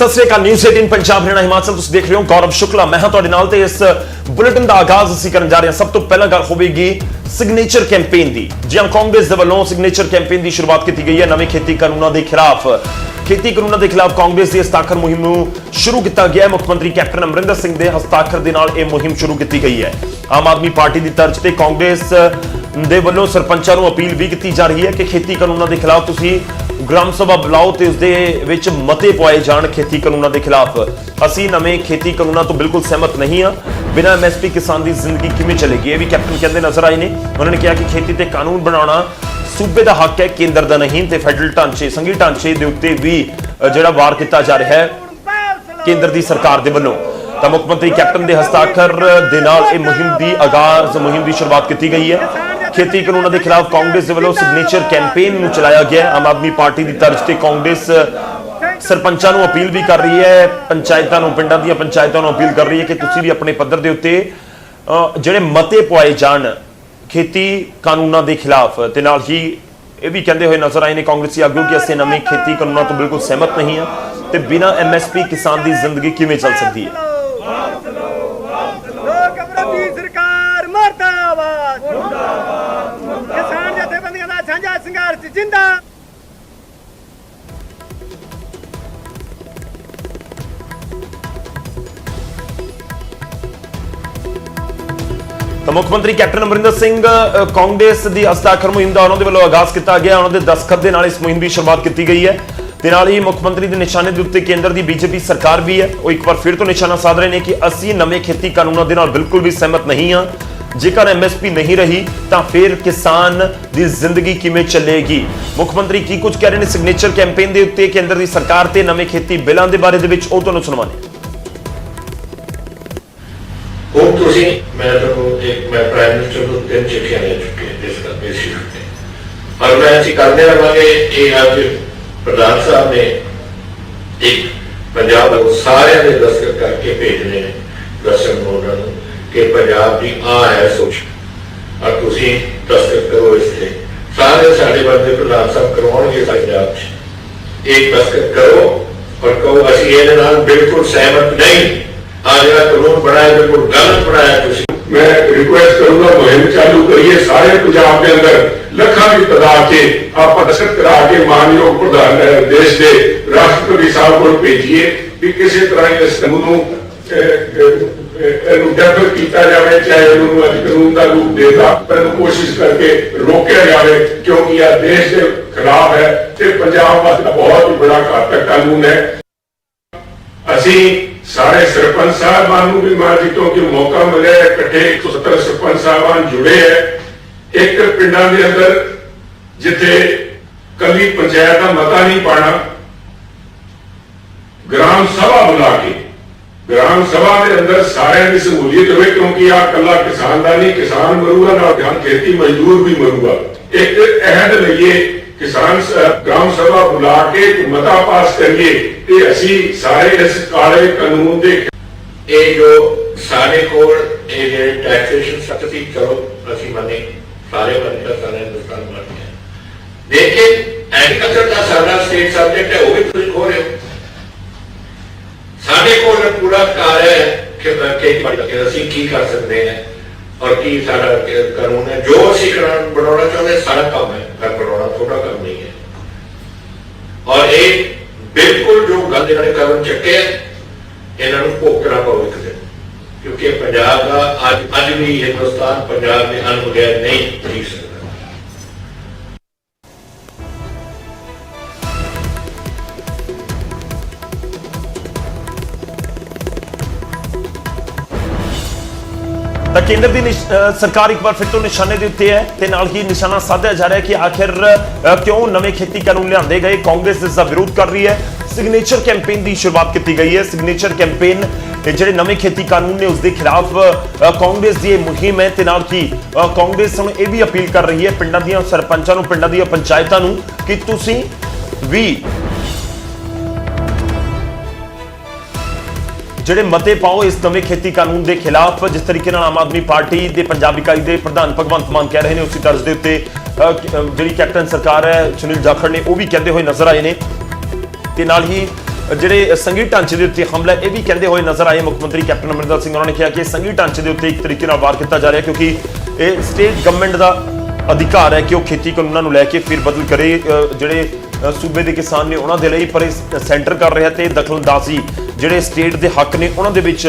सत श्री अकाल। न्यूज़ 18 पंजाब हरियाणा हिमाचल तुसीं देख रहे हो। गौरव शुक्ला मैं तुहाडे नाल ते इस बुलेटिन का आगाज असीं करन जा रहे हैं। सब तो पहला गल होवेगी सिग्नेचर कैंपेन दी। जी हां, कांग्रेस दे वल्लों सिग्नेचर कैंपेन की शुरुआत की गई है। नवे खेती कानूनों के खिलाफ खेती कानूनों के खिलाफ कांग्रेस की हस्ताक्षर मुहिम नूं शुरू किया गया है। मुख्यमंत्री कैप्टन अमरिंदर सिंह के हस्ताक्षर के नाल यह मुहिम शुरू की गई है। आम आदमी पार्टी की तर्ज से कांग्रेस दे वल्लों सरपंचां नूं अपील भी की जा रही है कि खेती कानूनों के खिलाफ तुसीं ग्राम सभा बुलाओ तो उसदे विच मते पवाए जाण खेती कानूनों के खिलाफ। असीं नवे खेती कानूनों तो बिल्कुल सहमत नहीं हाँ। बिना MSP किसान की जिंदगी किवें चलेगी, ये भी कैप्टन कहते नजर आए ने। उन्होंने कहा कि खेती ते कानून बनाना सूबे का हक है, केंद्र का नहीं। तो फैडरल ढांचे संघी ढांचे के उत्ते भी जिहड़ा वार किया जा रहा है केंद्र की सरकार के वल्लों। तो मुख्यमंत्री कैप्टन के हस्ताक्षर के नाल इह मुहिम की आगाज मुहिम की शुरुआत की गई है। खेती कानूनों के खिलाफ कांग्रेस के वल्लों सिग्नेचर कैंपेन चलाया गया। आम आदमी पार्टी की तर्ज से कांग्रेस सरपंचां नूं अपील भी कर रही है, पंचायतां नूं पिंडां दी पंचायतां नूं अपील कर रही है कि तुसीं भी अपने पद्धर दे उत्ते जिहड़े मते पवाए जाण खेती कानूनों के खिलाफ। ते नाल ही ये भी कहते हुए नजर आए ने कांग्रेसी आगू कि असीं नवे खेती कानूनों तो बिल्कुल सहमत नहीं हाँ। तो बिना MSP किसान की जिंदगी किवें चल सकती है। तो मुख्यमंत्री कैप्टन अमरिंदर सिंह कांग्रेस की हस्ताक्षर मुहिम का उन्होंने वालों आगाज किया गया। उन्होंने दस्तखत के नाल इस मुहिम की शुरुआत की गई है। ते नाल ही मुख्यमंत्री के निशाने के उत्ते केंद्र की BJP सरकार भी है। वो एक बार फिर तो निशाना साध रहे हैं कि असीं नवे खेती कानूनों के नाल बिल्कुल भी सहमत नहीं हाँ। जेकर MSP नहीं रही तो फिर किसान की जिंदगी किवें चलेगी। मुख्यमंत्री की कुछ कह रहे हैं सिग्नेचर कैंपेन के उत्ते केंद्र की सरकार ते नवे खेती बिलों के बारे दे विच ओह तुहानूं सुणवाने। ਹੁਣ ਤੁਸੀਂ मैं प्राइम मिनिस्टर को 3 चिट्ठियां ले चुके हैं इस इश्यू पे, और मैं ऐसी करने लगे। ये आज प्रधान साहब ने एक पंजाब को सारे ने दस्तखत करके भेजने दर्शन मोहन कि पंजाब की आ है सोच, और तुसी दस्तखत करो। इससे सारे साढ़े बंदे प्रधान साहब करवाएंगे पंजाब एक दस्तखत करो और कहो असीं इहदे नाल बिल्कुल सहमत नहीं। आज कानून बनाया बिल्कुल गलत बनाया। मैं रिक्वेस्ट करूंगा मुहिम चालू करिए सारे पंजाब के अंदर लखा की तादाद से आप दस्तखत करा के मानयोग प्रधान देश के राष्ट्रपति साहब को भेजिए कि किसी तरह इस कानून डेवलप किया जाए, चाहे कानून का रूप देगा पर कोशिश करके रोकया जाए, क्योंकि यह देश के खिलाफ है। पंजाब वास्ते बहुत ही बड़ा घातक कानून है। असी सारे सरपंच साहबान भी मान जीतों की मौका मिले, इकट्ठे 170 सरपंच साहबान जुड़े है एक पिंडा के अंदर जिथे कली पंचायत का मता नहीं पाना, ग्राम सभा बुला के ग्राम सभा के अंदर सारे की सहूलियत हो, क्योंकि आ कला किसान का नहीं, किसान मरूगा ना ध्यान खेती मजदूर भी मरूगा। एक अहद लईए किसान ग्राम सभा बुला के मता पास करिए कि असी सारे इस काले कानून दे ये जो सारे को टैक्सेशन सख्ती करो असी मने सारे बनकर सारे हिंदुस्तान मानते हैं। लेकिन एग्रीकल्चर का सारा स्टेट सब्जेक्ट है, वो भी कुछ हो रहे हो सारे को पूरा कार्य है कि खेती बाड़ी असी की कर सकते हैं और की सारा कानून है। जो असी कानून बनाना चाहते सारा काम है, कर बनाना थोड़ा काम नहीं है। और एक बिल्कुल जो गल इन्होंने कदम चुके इन्होंने भुगतना पवे एक दिन, क्योंकि पंजाब का अज भी हिंदुस्तान पंजाब के अन्न बगैर नहीं जी सकता। केंद्र की सरकार एक बार फिर तो निशाने के उत्ते है। ते नाल ही निशाना साधा जा रहा है कि आखिर क्यों नवे खेती कानून लियाते गए। कांग्रेस इसका विरोध कर रही है। सिग्नेचर कैंपेन की शुरुआत की गई है। सिग्नेचर कैंपेन जिहड़े नवे खेती कानून ने उसके खिलाफ कांग्रेस की मुहिम है। ते नाल ही कांग्रेस हुण यह भी अपील कर रही है पिंडां दीयां सरपंचां नूं, पिंडां दीयां पंचायतां नूं कि तुसीं भी ਜਿਹੜੇ मते पाओ इस नवे खेती कानून के खिलाफ। जिस तरीके आम आदमी पार्टी के पंजाब इकाई के प्रधान भगवंत मान कह रहे हैं, उसी तर्ज के उत्ते जी कैप्टन सरकार है सुनील जाखड़ ने वह भी कहते हुए नजर आए ने। ते नाल ही ਜਿਹੜੇ ਸੰਘੀ ਢਾਂਚੇ ਦੇ ਉੱਤੇ ਹਮਲਾ, ਇਹ ਵੀ ਕਹਿੰਦੇ ਹੋਏ ਨਜ਼ਰ ਆਏ ਮੁੱਖ ਮੰਤਰੀ ਕੈਪਟਨ ਅਮਰਿੰਦਰ ਸਿੰਘ। ਉਹਨਾਂ ਨੇ ਕਿਹਾ ਕਿ ਸੰਘੀ ਢਾਂਚੇ ਦੇ ਉੱਤੇ ਇੱਕ ਤਰੀਕੇ ਨਾਲ ਵਾਰ ਕੀਤਾ ਜਾ ਰਿਹਾ, ਕਿਉਂਕਿ ਇਹ ਸਟੇਟ ਗਵਰਨਮੈਂਟ ਦਾ ਅਧਿਕਾਰ ਹੈ ਕਿ ਉਹ ਖੇਤੀ ਕਾਨੂੰਨਾਂ ਨੂੰ ਲੈ ਕੇ ਫਿਰ ਬਦਲ ਕਰੇ ਜਿਹੜੇ ਸੂਬੇ ਦੇ ਕਿਸਾਨ ਨੇ ਉਹਨਾਂ ਦੇ ਲਈ, ਪਰ ਸੈਂਟਰ ਕਰ ਰਿਹਾ ਤੇ ਦਖਲਅੰਦਾਜ਼ੀ ਜਿਹੜੇ ਸਟੇਟ ਦੇ ਹੱਕ ਨੇ ਉਹਨਾਂ ਦੇ ਵਿੱਚ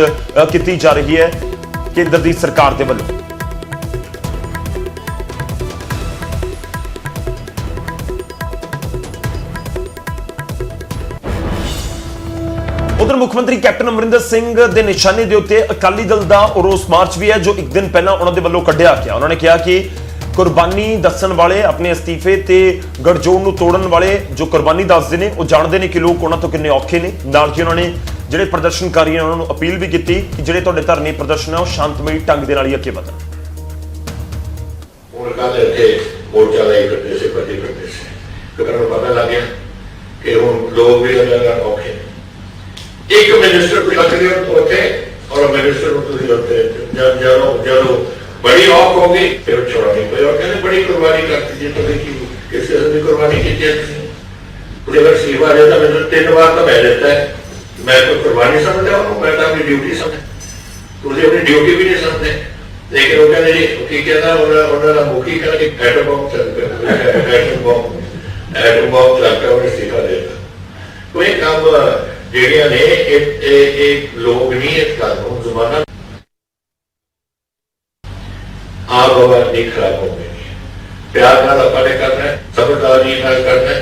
ਕੀਤੀ ਜਾ ਰਹੀ ਹੈ ਕੇਂਦਰ ਦੀ ਸਰਕਾਰ ਦੇ ਵੱਲੋਂ। उधर मुख्यमंत्री कैप्टन अमरिंदर सिंह के निशाने के उत्ते अकाली दल का रोस मार्च भी है, जो एक दिन पहला उन्होंने वालों कढ़िया गया। उन्होंने कहा कि कुर्बानी दसन वाले अपने अस्तीफे ते गठजोड़ नूं तोड़न वाले जो कुर्बानी दसदे ने वो जानते हैं कि लोग उन्हां तों किन्ने औखे ने। नाल कि उन्होंने जिहड़े प्रदर्शनकारी हैं उन्होंने अपील भी की कि जिहड़े तुहाडे धरने प्रदर्शन है वो शांतमई ढंग दे नाल ही अगे वधण। ਹੁਣ ਕੱਲ੍ਹ ਇੱਥੇ ਮੋਰਚਾ ਲਾਈ ਕਰਦੇ ਸੀ, ਭੱਜੇ ਕਰਦੇ ਸੀ, ਫਿਰ ਉਹਨਾਂ ਨੂੰ ਪਤਾ ਲੱਗ ਗਿਆ ਕਿ ਹੁਣ ਲੋਕ ਵੀ ਉਹਨਾਂ ਔਖੇ ਨੇ। ਇੱਕ ਮਿਨਿਸਟਰ ਕੋਈ ਅਕਲੀ ਉੱਥੇ ਔਰ ਮਿਨਿਸਟਰ ਨੂੰ ਤੁਸੀਂ ਲੱਗਦੇ ਜਦੋਂ ਬੜੀ ਔਖ ਹੋ ਗਈ ਫਿਰ ਛੋੜਾ ਨਹੀਂ ਕੋਈ, ਔਰ ਕਹਿੰਦੇ ਬੜੀ ਕੁਰਬਾਨੀ ਕਰਤੀ ਜੀ ਤੁਸੀਂ ਕੀ ਕਿਸ ਕਿਸਮ ਦੀ ਕੁਰਬਾਨੀ ਕੀਤੀ ਹੈ ਤੁਸੀਂ। ਉਹਦੇ ਅਗਰ ਸੇਵਾ ਦੇ ਤਾਂ ਮੈਨੂੰ 3 ਵਾਰ ਤਾਂ ਮੈਂ ਦਿੱਤਾ ਹੈ, ਮੈਂ ਕੋਈ ਕੁਰਬਾਨੀ ਸਮਝਦਾ ਉਹਨੂੰ, ਮੈਂ ਤਾਂ ਆਪਣੀ ਡਿਊਟੀ ਸਮਝ, ਤੁਸੀਂ ਆਪਣੀ ਡਿਊਟੀ ਵੀ ਨਹੀਂ ਸਮਝਦੇ। लेकिन वो कहते जी की कहना उन्होंने मुखी कहना कि एटम बम चल पे एटम बम चल पे उन्हें इस्तीफा देता। तो ये काम ਜਿਹੜੀਆਂ ਨੇ एक लोग नहीं इस कानून जमाना आप नहीं खराब हो गई। प्यार नाल अपन ने करना है, समझदारी नाल करना है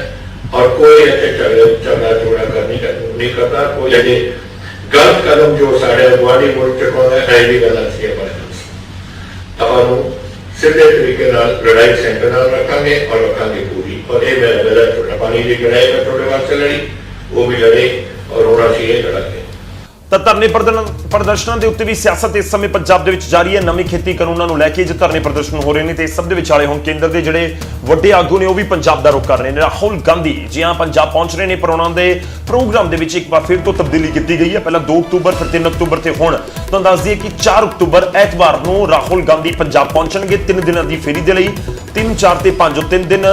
और कोई ऐसे झगड़ा झोड़ा नहीं करना। कोई अजे गलत कदम जो साढ़े गुआढ़ी मुल्क चुकाना है ऐसी गल असं अपने सीधे तरीके लड़ाई सेंटर रखांगे और रखांगे पूरी। और ये मेरा छोटा पानी की लड़ाई में थोड़े वास्ते लड़ी, वो भी लड़े और होना चाहिए लड़ांगे। ਤਾਂ ਧਰਨੇ ਪ੍ਰਦਰਸ਼ਨਾਂ ਦੇ ਉੱਤੇ ਵੀ ਸਿਆਸਤ ਇਸ ਸਮੇਂ ਪੰਜਾਬ ਦੇ ਵਿੱਚ ਜਾਰੀ ਹੈ। ਨਵੇਂ ਖੇਤੀ ਕਾਨੂੰਨਾਂ ਨੂੰ ਲੈ ਕੇ ਜੋ ਧਰਨੇ ਪ੍ਰਦਰਸ਼ਨ ਹੋ ਰਹੇ ਨੇ ਤੇ ਇਸ ਸਭ ਦੇ ਵਿਚਾਲੇ ਹੁਣ ਕੇਂਦਰ ਦੇ ਜਿਹੜੇ ਵੱਡੇ ਆਗੂ ਨੇ ਉਹ ਵੀ ਪੰਜਾਬ ਦਾ ਰੁਖ ਕਰ ਰਹੇ ਨੇ। ਰਾਹੁਲ ਗਾਂਧੀ ਜੀ ਹਾਂ ਪੰਜਾਬ ਪਹੁੰਚ ਰਹੇ ਨੇ, ਪਰ ਉਹਨਾਂ ਦੇ ਪ੍ਰੋਗਰਾਮ ਦੇ ਵਿੱਚ ਇੱਕ ਵਾਰ ਫਿਰ ਤੋਂ ਤਬਦੀਲੀ ਕੀਤੀ ਗਈ ਹੈ। ਪਹਿਲਾਂ 2 ਅਕਤੂਬਰ ਫਿਰ 3 ਅਕਤੂਬਰ ਤੇ ਹੁਣ ਤੁਹਾਨੂੰ ਦੱਸ ਦਈਏ ਕਿ 4 ਅਕਤੂਬਰ ਐਤਵਾਰ ਨੂੰ ਰਾਹੁਲ ਗਾਂਧੀ ਪੰਜਾਬ ਪਹੁੰਚਣਗੇ 3 ਦਿਨਾਂ ਦੀ ਫੇਰੀ ਦੇ ਲਈ। 3, 4 ਤੇ 5 3 ਦਿਨ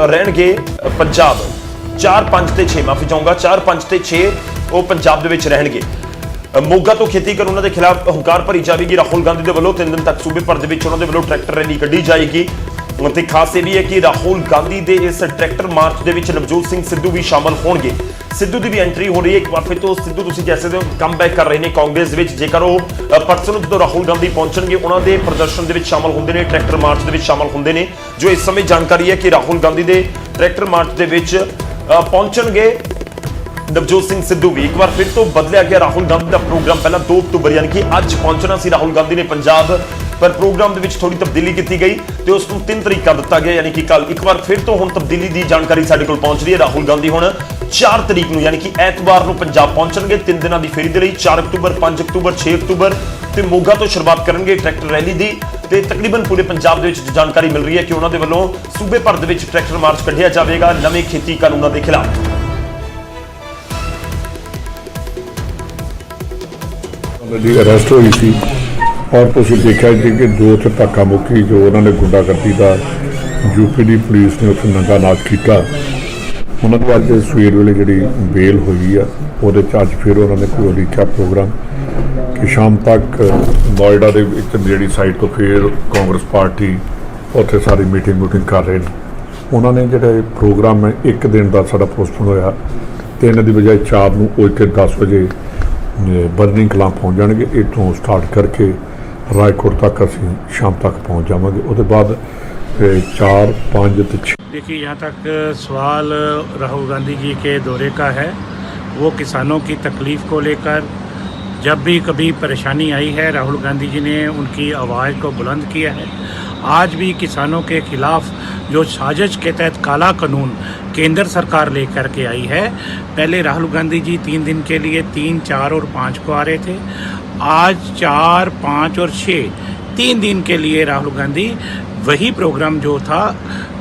ਰਹਿਣਗੇ ਪੰਜਾਬ। 4, 5 ਤੇ 6 ਮਾਫੀ ਚਾਹੂੰਗਾ 4, 5 ਤੇ 6 ਉਹ ਪੰਜਾਬ ਦੇ ਵਿੱਚ ਰਹਿਣਗੇ। ਮੋਗਾ ਤੋਂ ਖੇਤੀ ਕਾਨੂੰਨਾਂ ਦੇ ਖਿਲਾਫ ਹੰਕਾਰ ਭਰੀ ਜਾਵੇਗੀ ਰਾਹੁਲ ਗਾਂਧੀ ਦੇ ਵੱਲੋਂ। 3 ਦਿਨ ਤੱਕ ਸੂਬੇ ਭਰ ਦੇ ਵਿੱਚ ਉਹਨਾਂ ਦੇ ਵੱਲੋਂ ਟਰੈਕਟਰ ਰੈਲੀ ਕੱਢੀ ਜਾਏਗੀ। ਤੇ ਖਾਸ ਇਹ ਵੀ ਹੈ ਕਿ ਰਾਹੁਲ ਗਾਂਧੀ ਦੇ ਇਸ ਟਰੈਕਟਰ ਮਾਰਚ ਦੇ ਵਿੱਚ ਨਵਜੋਤ ਸਿੰਘ ਸਿੱਧੂ ਵੀ ਸ਼ਾਮਲ ਹੋਣਗੇ। ਸਿੱਧੂ ਦੀ ਵੀ ਐਂਟਰੀ ਹੋ ਰਹੀ ਹੈ। ਇੱਕ ਵਾਰ ਫਿਰ ਤੋਂ ਸਿੱਧੂ ਤੁਸੀਂ ਕਹਿ ਸਕਦੇ ਹੋ ਕਮਬੈਕ ਕਰ ਰਹੇ ਨੇ ਕਾਂਗਰਸ ਵਿੱਚ। ਜੇਕਰ ਉਹ ਪਰਸੋਂ ਨੂੰ ਜਦੋਂ ਰਾਹੁਲ ਗਾਂਧੀ ਪਹੁੰਚਣਗੇ ਉਹਨਾਂ ਦੇ ਪ੍ਰਦਰਸ਼ਨ ਦੇ ਵਿੱਚ ਸ਼ਾਮਲ ਹੁੰਦੇ ਨੇ, ਟਰੈਕਟਰ ਮਾਰਚ ਦੇ ਵਿੱਚ ਸ਼ਾਮਲ ਹੁੰਦੇ ਨੇ। ਜੋ ਇਸ ਸਮੇਂ ਜਾਣਕਾਰੀ ਹੈ ਕਿ ਰਾਹੁਲ ਗਾਂਧੀ ਦੇ ਟਰੈਕਟਰ ਮਾਰਚ ਦੇ ਵਿੱਚ ਪਹੁੰਚਣਗੇ ਨਵਜੋਤ ਸਿੰਘ ਸਿੱਧੂ ਵੀ। ਇੱਕ ਵਾਰ ਫਿਰ ਤੋਂ ਬਦਲਿਆ ਗਿਆ ਰਾਹੁਲ ਗਾਂਧੀ ਦਾ ਪ੍ਰੋਗਰਾਮ। ਪਹਿਲਾਂ 2 ਅਕਤੂਬਰ ਯਾਨੀ ਕਿ ਅੱਜ ਪਹੁੰਚਣਾ ਸੀ ਰਾਹੁਲ ਗਾਂਧੀ ਨੇ ਪੰਜਾਬ, ਪਰ ਪ੍ਰੋਗਰਾਮ ਦੇ ਵਿੱਚ ਥੋੜੀ ਤਬਦੀਲੀ ਕੀਤੀ ਗਈ ਤੇ ਉਸ ਨੂੰ 3 ਤਰੀਕ ਕਰ ਦਿੱਤਾ ਗਿਆ ਯਾਨੀ ਕਿ ਕੱਲ। ਇੱਕ ਵਾਰ ਫਿਰ ਤੋਂ ਹੁਣ ਤਬਦੀਲੀ ਦੀ ਜਾਣਕਾਰੀ ਸਾਡੇ ਕੋਲ ਪਹੁੰਚ ਰਹੀ ਹੈ। ਰਾਹੁਲ ਗਾਂਧੀ ਹੁਣ 4 ਤਰੀਕ ਨੂੰ ਯਾਨੀ ਕਿ ਐਤਵਾਰ ਨੂੰ ਪੰਜਾਬ ਪਹੁੰਚਣਗੇ 3 ਦਿਨਾਂ ਦੀ ਫੇਰੀ ਦੇ ਲਈ। 4 ਅਕਤੂਬਰ 5 ਅਕਤੂਬਰ 6 ਅਕਤੂਬਰ ਤੇ ਮੋਗਾ ਤੋਂ ਸ਼ੁਰੂਆਤ ਕਰਨਗੇ ਟਰੈਕਟਰ ਰੈਲੀ ਦੀ। ਤੇ ਤਕਰੀਬਨ ਪੂਰੇ ਪੰਜਾਬ ਦੇ ਵਿੱਚ ਜਾਣਕਾਰੀ ਮਿਲ ਰਹੀ ਹੈ ਕਿ ਉਹਨਾਂ ਦੇ ਵੱਲੋਂ ਸੂਬੇ ਭਰ ਦੇ ਵਿੱਚ ਟਰੈਕਟਰ ਮਾਰਚ ਕੱਢਿਆ ਜਾਵੇਗਾ ਨਵੇਂ ਖੇਤੀ ਕਾਨੂੰਨਾਂ ਦੇ ਖਿਲਾਫ। ਦੀ ਅਰੈਸਟ ਹੋਈ ਸੀ ਔਰ ਤੁਸੀਂ ਦੇਖਿਆ ਜੀ ਕਿ 2 ਤੇ ਧੱਕਾ ਮੁੱਕੀ ਜੋ ਉਹਨਾਂ ਨੇ ਗੁੰਡਾਗਰਦੀ ਦਾ ਯੂਪੀ ਦੀ ਪੁਲਿਸ ਨੇ ਉੱਥੇ ਨੰਗਾ ਨਾਚ ਕੀਤਾ। ਉਹਨਾਂ ਨੂੰ ਅੱਜ ਸਵੇਰ ਵੇਲੇ ਜਿਹੜੀ ਬੇਲ ਹੋਈ ਆ ਉਹਦੇ 'ਚ ਅੱਜ ਫਿਰ ਉਹਨਾਂ ਨੇ ਕੋਈ ਲਿਖਿਆ ਪ੍ਰੋਗਰਾਮ ਕਿ ਸ਼ਾਮ ਤੱਕ ਨੋਇਡਾ ਦੇ ਵਿੱਚ ਜਿਹੜੀ ਸਾਈਡ ਤੋਂ ਫਿਰ ਕਾਂਗਰਸ ਪਾਰਟੀ ਉੱਥੇ ਸਾਰੀ ਮੀਟਿੰਗ ਕਰ ਰਹੇ ਨੇ। ਉਹਨਾਂ ਨੇ ਜਿਹੜੇ ਪ੍ਰੋਗਰਾਮ ਹੈ 1 ਦਿਨ ਦਾ ਸਾਡਾ ਪੋਸਟਪੋਨ ਹੋਇਆ 3 ਦੀ ਬਜਾਏ 4 ਨੂੰ ਉਹ ਇੱਥੇ 10 ਵਜੇ ਬਰਨਿੰਗ ਕਲਾਂ ਪਹੁੰਚ ਜਾਣਗੇ। ਇੱਥੋਂ ਸਟਾर्ट करके रायकोट तक ਅਸੀਂ शाम तक पहुंच जाएंगे। उसके बाद 4, 5 ਤੇ 6। देखिए यहाँ तक सवाल राहुल गांधी जी के दौरे का है। वो किसानों की तकलीफ़ को लेकर जब भी कभी परेशानी आई है राहुल गांधी जी ने उनकी आवाज़ को बुलंद किया है। आज भी किसानों के खिलाफ जो साजिश के तहत काला कानून केंद्र सरकार लेकर के आई है। पहले राहुल गांधी जी 3 दिन के लिए 3, 4 और 5 को आ रहे थे। आज 4, 5 और 6 3 दिन के लिए राहुल गांधी वही प्रोग्राम जो था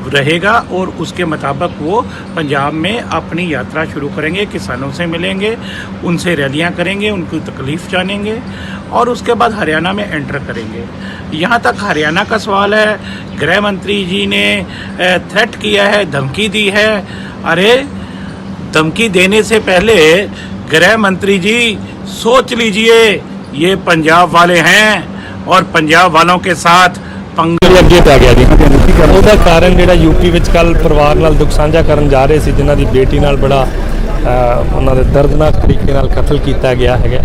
रहेगा और उसके मुताबिक वो पंजाब में अपनी यात्रा शुरू करेंगे। किसानों से मिलेंगे, उनसे रैलियां करेंगे, उनकी तकलीफ़ जानेंगे और उसके बाद हरियाणा में एंटर करेंगे। यहाँ तक हरियाणा का सवाल है, गृह मंत्री जी ने थ्रेट किया है, धमकी दी है। अरे धमकी देने से पहले गृह मंत्री जी सोच लीजिए, ये पंजाब वाले हैं और पंजाब वालों के साथ पंगा ਅੱਗੇ ਪੈ ਗਿਆ ਜੀ ਉਹਦਾ ਕਾਰਨ ਜਿਹੜਾ ਯੂਪੀ ਵਿੱਚ ਕੱਲ ਪਰਿਵਾਰ ਨਾਲ ਦੁੱਖ ਸਾਂਝਾ ਕਰਨ ਜਾ ਰਹੇ ਸੀ, ਜਿਨ੍ਹਾਂ ਦੀ ਬੇਟੀ ਨਾਲ ਬੜਾ ਉਹਨਾਂ ਦੇ ਦਰਦਨਾਕ ਤਰੀਕੇ ਨਾਲ ਕਤਲ ਕੀਤਾ ਗਿਆ ਹੈਗਾ।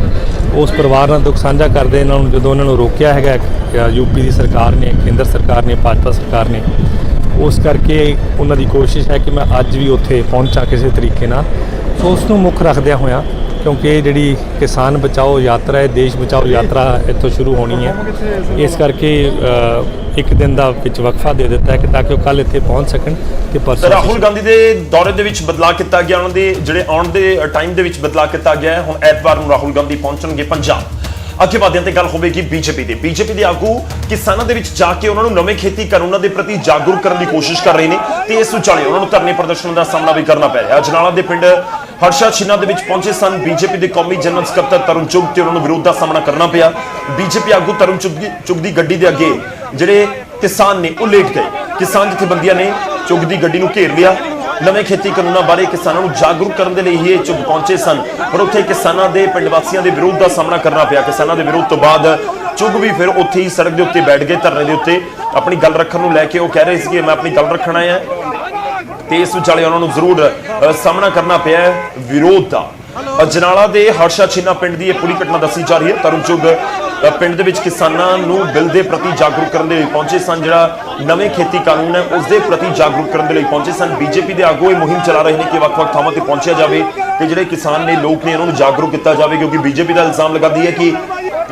ਉਸ ਪਰਿਵਾਰ ਨਾਲ ਦੁੱਖ ਸਾਂਝਾ ਕਰਦੇ ਇਹਨਾਂ ਨੂੰ ਜਦੋਂ ਉਹਨਾਂ ਨੂੰ ਰੋਕਿਆ ਹੈਗਾ ਯੂਪੀ ਦੀ ਸਰਕਾਰ ਨੇ, ਕੇਂਦਰ ਸਰਕਾਰ ਨੇ, ਭਾਜਪਾ ਸਰਕਾਰ ਨੇ, ਉਸ ਕਰਕੇ ਉਹਨਾਂ ਦੀ ਕੋਸ਼ਿਸ਼ ਹੈ ਕਿ ਮੈਂ ਅੱਜ ਵੀ ਉੱਥੇ ਪਹੁੰਚਾਂ ਕਿਸੇ ਤਰੀਕੇ ਨਾਲ। ਸੋ ਉਸ ਨੂੰ ਮੁੱਖ ਰੱਖਦਿਆਂ ਹੋਇਆਂ, ਕਿਉਂਕਿ ਇਹ ਜਿਹੜੀ ਕਿਸਾਨ ਬਚਾਓ ਯਾਤਰਾ ਹੈ, ਦੇਸ਼ ਬਚਾਓ ਯਾਤਰਾ ਇੱਥੋਂ ਸ਼ੁਰੂ ਹੋਣੀ ਹੈ, ਇਸ ਕਰਕੇ ਇੱਕ ਦਿਨ ਦਾ ਵਿੱਚ ਵਕਫਾ ਦੇ ਦਿੱਤਾ ਹੈ ਕਿ ਤਾਂ ਕਿ ਉਹ ਕੱਲ ਇੱਥੇ ਪਹੁੰਚ ਸਕਣ ਤੇ ਪਰਸੋਂ। ਰਾਹੁਲ ਗਾਂਧੀ ਦੇ ਦੌਰੇ ਦੇ ਵਿੱਚ ਬਦਲਾਅ ਕੀਤਾ ਗਿਆ, ਉਹਨਾਂ ਦੇ ਜਿਹੜੇ ਆਉਣ ਦੇ ਟਾਈਮ ਦੇ ਵਿੱਚ ਬਦਲਾਅ ਕੀਤਾ ਗਿਆ ਹੈ। ਹੁਣ ਐਤਵਾਰ ਨੂੰ ਰਾਹੁਲ ਗਾਂਧੀ ਪਹੁੰਚਣਗੇ ਪੰਜਾਬ। ਅੱਗੇ ਵਧਦਿਆਂ ਤੇ ਗੱਲ ਹੋਵੇਗੀ ਬੀਜੇਪੀ ਦੇ ਆਗੂ ਕਿਸਾਨਾਂ ਦੇ ਵਿੱਚ ਜਾ ਕੇ ਉਹਨਾਂ ਨੂੰ ਨਵੇਂ ਖੇਤੀ ਕਾਨੂੰਨਾਂ ਦੇ ਪ੍ਰਤੀ ਜਾਗਰੂਕ ਕਰਨ ਦੀ ਕੋਸ਼ਿਸ਼ ਕਰ ਰਹੇ ਨੇ ਤੇ ਇਸ ਵਿਚਾਲੇ ਉਹਨਾਂ ਨੂੰ ਧਰਨੇ ਪ੍ਰਦਰਸ਼ਨ ਦਾ ਸਾਹਮਣਾ ਵੀ ਕਰਨਾ ਪੈ ਰਿਹਾ। ਅਜਨਾਲਾ ਦੇ ਪਿੰਡ ਹਰਸ਼ਾ ਛੀਨਾ ਦੇ ਵਿੱਚ ਪਹੁੰਚੇ ਸਨ ਬੀਜੇਪੀ ਦੇ ਕੌਮੀ ਜਨਰਲ ਸਕੱਤਰ ਤਰੁਣ ਚੁੱਗ ਤੇ ਉਹਨਾਂ ਨੂੰ ਵਿਰੋਧ ਦਾ ਸਾਹਮਣਾ ਕਰਨਾ ਪਿਆ। ਬੀਜੇਪੀ ਆਗੂ ਤਰੁਣ ਚੁੱਗ ਦੀ ਗੱਡੀ ਦੇ ਅੱਗੇ ਜਿਹੜੇ ਕਿਸਾਨ ਨੇ ਉਹ ਲੇਟ ਗਏ। ਕਿਸਾਨ ਜਥੇਬੰਦੀਆਂ ਨੇ ਚੁੱਗ ਦੀ ਗੱਡੀ ਨੂੰ ਘੇਰ ਲਿਆ। ਨਵੇਂ ਖੇਤੀ ਕਾਨੂੰਨਾਂ ਬਾਰੇ ਕਿਸਾਨਾਂ ਨੂੰ ਜਾਗਰੂਕ ਕਰਨ ਦੇ ਲਈ ਹੀ ਇਹ ਚੁੱਗ ਪਹੁੰਚੇ ਸਨ, ਪਰ ਉੱਥੇ ਕਿਸਾਨਾਂ ਦੇ ਪਿੰਡ ਵਾਸੀਆਂ ਦੇ ਵਿਰੋਧ ਦਾ ਸਾਹਮਣਾ ਕਰਨਾ ਪਿਆ। ਕਿਸਾਨਾਂ ਦੇ ਵਿਰੋਧ ਤੋਂ ਬਾਅਦ ਚੁੱਗ ਵੀ ਫਿਰ ਉੱਥੇ ਹੀ ਸੜਕ ਦੇ ਉੱਤੇ ਬੈਠ ਗਏ, ਧਰਨੇ ਦੇ ਉੱਤੇ ਆਪਣੀ ਗੱਲ ਰੱਖਣ ਨੂੰ ਲੈ ਕੇ। ਉਹ ਕਹਿ ਰਹੇ ਸੀ ਕਿ ਮੈਂ ਆਪਣੀ ਗੱਲ ਰੱਖਣ ਆਇਆ ਤੇ ਇਸ ਵਿਚਾਲੇ ਉਹਨਾਂ ਨੂੰ ਜ਼ਰੂਰ ਸਾਹਮਣਾ ਕਰਨਾ ਪਿਆ ਵਿਰੋਧ ਦਾ। ਅਜਨਾਲਾ ਦੇ ਹਰਸ਼ਾ ਛੀਨਾ ਪਿੰਡ ਦੀ ਇਹ ਪੂਰੀ ਘਟਨਾ ਦੱਸੀ ਜਾ ਰਹੀ ਹੈ। ਤਰੁਣ ਚੁੱਗ ਪਿੰਡ ਦੇ ਵਿੱਚ ਕਿਸਾਨਾਂ ਨੂੰ ਬਿੱਲ ਦੇ ਪ੍ਰਤੀ ਜਾਗਰੂਕ ਕਰਨ ਦੇ ਲਈ ਪਹੁੰਚੇ ਸਨ। ਜਿਹੜਾ ਨਵੇਂ ਖੇਤੀ ਕਾਨੂੰਨ ਹੈ ਉਸ ਦੇ ਪ੍ਰਤੀ ਜਾਗਰੂਕ ਕਰਨ ਦੇ ਲਈ ਪਹੁੰਚੇ ਸਨ। ਬੀਜੇਪੀ ਦੇ ਆਗੂ ਇਹ ਮੁਹਿੰਮ ਚਲਾ ਰਹੇ ਨੇ ਕਿ ਵੱਖ-ਵੱਖ ਥਾਵਾਂ ਤੇ ਪਹੁੰਚਿਆ ਜਾਵੇ ਤੇ ਜਿਹੜੇ ਕਿਸਾਨ ਨੇ, ਲੋਕ ਨੇ, ਉਹਨਾਂ ਨੂੰ ਜਾਗਰੂਕ ਕੀਤਾ ਜਾਵੇ, ਕਿਉਂਕਿ ਬੀਜੇਪੀ ਦਾ ਇਲਜ਼ਾਮ ਲਗਾਉਂਦੀ ਹੈ ਕਿ